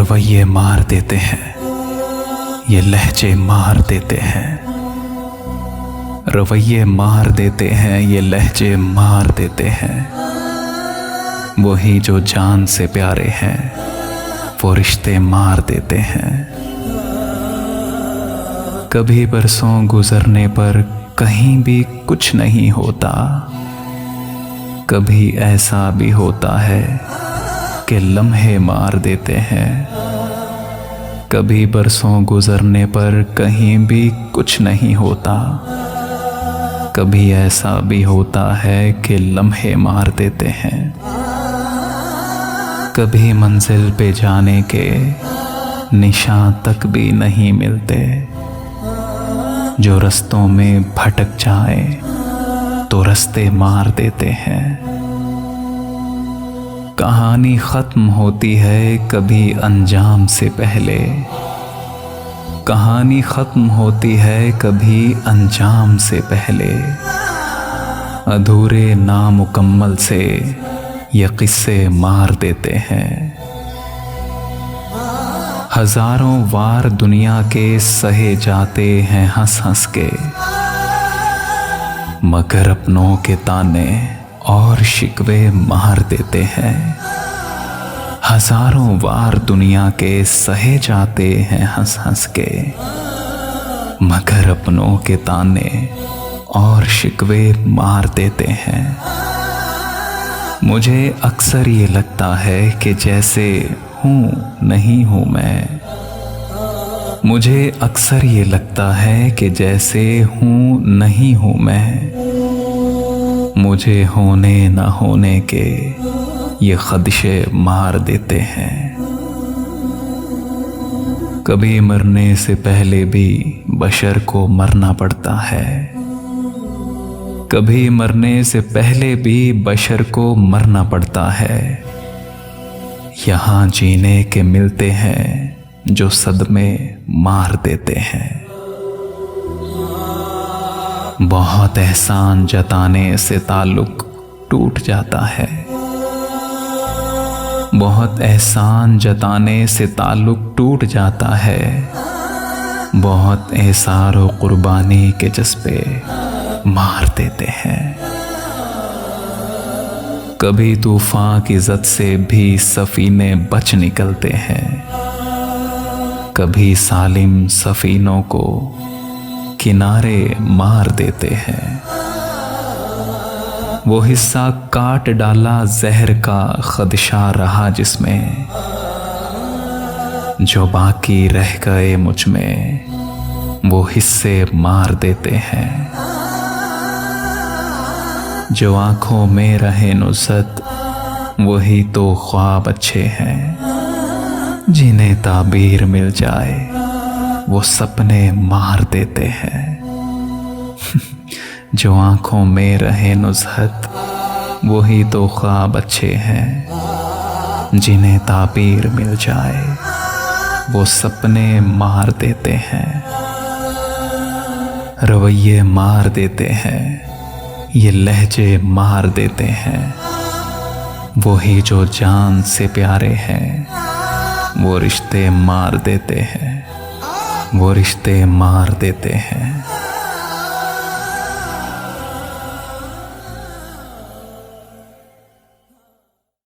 रवैये मार देते हैं, ये लहजे मार देते हैं। रवैये मार देते हैं, ये लहजे मार देते हैं। वही जो जान से प्यारे हैं, वो रिश्ते मार देते हैं। कभी बरसों गुजरने पर कहीं भी कुछ नहीं होता, कभी ऐसा भी होता है कि लम्हे मार देते हैं। कभी बरसों गुजरने पर कहीं भी कुछ नहीं होता, कभी ऐसा भी होता है कि लम्हे मार देते हैं। कभी मंजिल पे जाने के निशान तक भी नहीं मिलते, जो रस्तों में भटक जाए तो रास्ते मार देते हैं। कहानी खत्म होती है कभी अंजाम से पहले, कहानी खत्म होती है कभी अंजाम से पहले। अधूरे नामुकम्मल से ये किस्से मार देते हैं। हजारों वार दुनिया के सहे जाते हैं हंस हंस के, मगर अपनों के ताने और शिकवे मार देते हैं। हजारों वार दुनिया के सहे जाते हैं हंस हंस के, मगर अपनों के ताने और शिकवे मार देते हैं। मुझे अक्सर ये लगता है कि जैसे हूँ नहीं हूँ मैं। मुझे अक्सर ये लगता है कि जैसे हूँ नहीं हूँ मैं। मुझे होने न होने के ये खदशे मार देते हैं। कभी मरने से पहले भी बशर को मरना पड़ता है, कभी मरने से पहले भी बशर को मरना पड़ता है। यहाँ जीने के मिलते हैं जो सदमे मार देते हैं। बहुत एहसान जताने से ताल्लुक टूट जाता है, बहुत एहसान जताने से ताल्लुक टूट जाता है। बहुत एहसार और कुर्बानी के जज्बे मार देते हैं। कभी तूफान की जद से भी सफीने बच निकलते हैं, कभी सालिम सफीनों को किनारे मार देते हैं। वो हिस्सा काट डाला जहर का खदशा रहा जिसमें, जो बाकी रह गए मुझ में वो हिस्से मार देते हैं। जो आंखों में रहे नुसरत वही तो ख्वाब अच्छे हैं, जिन्हें ताबीर मिल जाए वो सपने मार देते हैं। जो आंखों में रहे नुसरत वही तो ख्वाब अच्छे हैं, जिन्हें ताबीर मिल जाए वो सपने मार देते हैं। रवैये मार देते हैं, ये लहजे मार देते हैं। वही जो जान से प्यारे हैं, वो रिश्ते मार देते हैं, वो रिश्ते मार देते हैं।